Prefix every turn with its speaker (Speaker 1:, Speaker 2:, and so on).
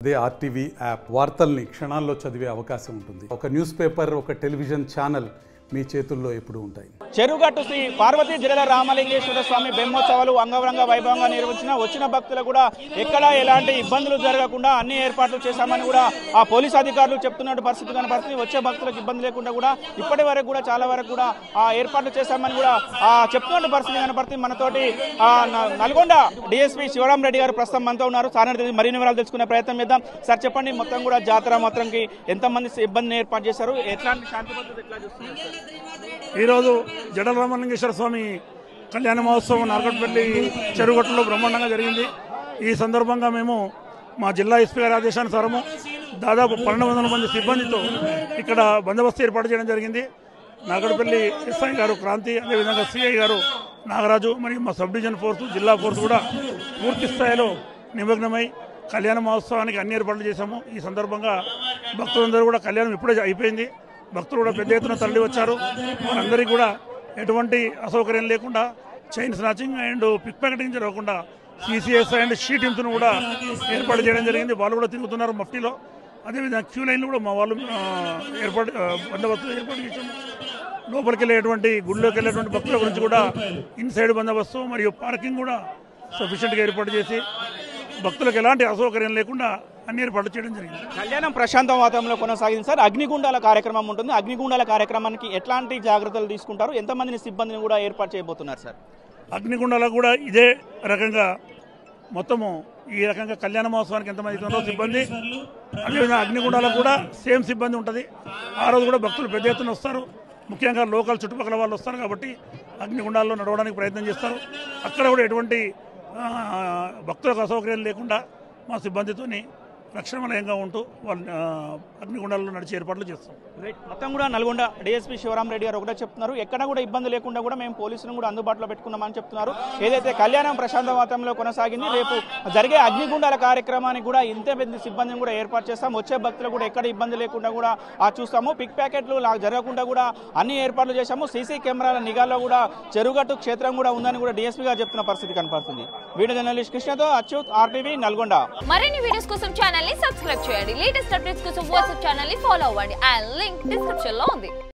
Speaker 1: అదే RTV app వార్తల్ని క్షణాల్లో చదివే అవకాశం ఉంటుంది. ఒక న్యూస్ పేపర్, ఒక టెలివిజన్ ఛానల్ మీ చేతుల్లో ఎప్పుడూ ఉంటాయి.
Speaker 2: చెరుగట్టు శ్రీ పార్వతీ జిల్లా రామలింగేశ్వర స్వామి బ్రహ్మోత్సవాలు అంగరంగ వైభవంగా వచ్చిన భక్తులు కూడా ఎక్కడా ఎలాంటి ఇబ్బందులు జరగకుండా అన్ని ఏర్పాట్లు చేశామని కూడా ఆ పోలీస్ అధికారులు చెప్తున్న పరిస్థితి కనపడుతుంది. వచ్చే భక్తులకు ఇబ్బంది లేకుండా కూడా ఇప్పటి వరకు కూడా చాలా వరకు కూడా ఆ ఏర్పాట్లు చేశామని కూడా చెప్తున్న పరిస్థితి కనపడుతుంది. మనతోటి నల్గొండ డిఎస్పీ శివరాం రెడ్డి గారు ప్రస్తుతం మనతో ఉన్నారు. సార్ మరిన్ని వివరాలు తెలుసుకునే ప్రయత్నం చేద్దాం. సార్ చెప్పండి, మొత్తం కూడా జాతర మొత్తంకి ఎంతమంది ఇబ్బందిని ఏర్పాటు చేశారు, ఎట్లాంటి శాంతి భద్రత ఎట్లా చూస్తున్నారు?
Speaker 3: ఈరోజు జడల రామలింగేశ్వర స్వామి కళ్యాణ మహోత్సవం నార్కట్పల్లి చెరుగొట్టలో బ్రహ్మాండంగా జరిగింది. ఈ సందర్భంగా మేము మా జిల్లా ఎస్పీ గారి ఆదేశానుసారము దాదాపు 1200 మంది సిబ్బందితో ఇక్కడ బందోబస్తు ఏర్పాటు చేయడం జరిగింది. నార్కట్పల్లి ఎస్ఐ గారు క్రాంతి, అదేవిధంగా సిఐ గారు నాగరాజు మరియు మా సబ్ డివిజన్ ఫోర్సు, జిల్లా ఫోర్సు కూడా పూర్తి స్థాయిలో నిమగ్నమై కళ్యాణ మహోత్సవానికి అన్ని ఏర్పాట్లు చేశాము. ఈ సందర్భంగా భక్తులందరూ కూడా కళ్యాణం ఇప్పుడే అయిపోయింది. భక్తులు కూడా పెద్ద ఎత్తున తరలి వచ్చారు. వారందరికీ కూడా ఎటువంటి అసౌకర్యం లేకుండా chain snatching and pickpocketing జరగకుండా సిసిఎస్ అండ్ షీ టీమ్స్ను కూడా ఏర్పాటు చేయడం జరిగింది. వాళ్ళు కూడా తిరుగుతున్నారు మఫ్టీలో. అదేవిధంగా క్యూ లైన్లు కూడా మా వాళ్ళు బందోబస్తు ఏర్పాటు చేశాము. లోపలికి వెళ్ళేటువంటి గుడిలోకి వెళ్ళేటువంటి భక్తుల గురించి కూడా ఇన్సైడ్ బందోబస్తు మరియు పార్కింగ్ కూడా సఫిషియెంట్గా ఏర్పాటు చేసి భక్తులకు ఎలాంటి అసౌకర్యం లేకుండా అన్ని ఏర్పాట్లు చేయడం జరిగింది.
Speaker 2: కళ్యాణం ప్రశాంత వాతావరణంలో కొనసాగింది. సార్, అగ్నిగుండాల కార్యక్రమం ఉంటుంది. అగ్నిగుండాల కార్యక్రమానికి ఎట్లాంటి జాగ్రత్తలు తీసుకుంటారు, ఎంతమందిని సిబ్బందిని కూడా ఏర్పాటు చేయబోతున్నారు సార్?
Speaker 3: అగ్నిగుండాలకు కూడా ఇదే రకంగా మొత్తము ఈ రకంగా కళ్యాణ మహోత్సవానికి ఎంతమంది ఉందో సిబ్బంది, అదేవిధంగా అగ్నిగుండాలకు కూడా సేమ్ సిబ్బంది ఉంటుంది. ఆ రోజు కూడా భక్తులు పెద్ద ఎత్తున వస్తారు. ముఖ్యంగా లోకల్ చుట్టుపక్కల వాళ్ళు వస్తారు కాబట్టి అగ్నిగుండాల్లో నడవడానికి ప్రయత్నం చేస్తారు. అక్కడ కూడా ఎటువంటి భక్తులకు అసౌకర్యం లేకుండా మా సిబ్బందితోని రక్షణమయంగా ఉంటూ వాళ్ళు అగ్నిగుండాల్లో నడిచే ఏర్పాట్లు చేస్తాం.
Speaker 2: మొత్తం కూడా నల్గొండ డిఎస్పీ శివరాం రెడ్డి గారు ఒకటే చెప్తున్నారు, ఎక్కడ కూడా ఇబ్బంది లేకుండా కూడా మేము పోలీసులను కూడా అందుబాటులో పెట్టుకున్నామని చెప్తున్నారు. ఏదైతే కళ్యాణం ప్రశాంత వాతావరణంలో కొనసాగింది, రేపు జరిగే అగ్నిగుండాల కార్యక్రమానికి కూడా ఇంత పెద్ద సిబ్బందిని కూడా ఏర్పాటు చేస్తాం. వచ్చే భక్తులు కూడా ఎక్కడ ఇబ్బంది లేకుండా కూడా చూస్తాము. పిక్ ప్యాకెట్లు జరగకుండా కూడా అన్ని ఏర్పాట్లు చేశాము. సీసీ కెమెరాల నిఘాలో కూడా చెరుగట్టు క్షేత్రం కూడా ఉందని కూడా డిఎస్పీ గారు చెప్తున్న పరిస్థితి కనపడుతుంది. వీడియో జర్నలిస్ట్ కృష్ణతో అచ్యుత్, ఆర్టీవీ నల్గొండ.
Speaker 4: మరిన్ని వీడియోస్ కోసం ఛానల్ ని సబ్స్క్రైబ్ చేయండి. లేటెస్ట్ అప్డేట్స్ కోసం వాట్సాప్ ఛానల్ ని ఫాలో అవ్వండి. లింక్ డిస్క్రిప్షన్ లో ఉంది.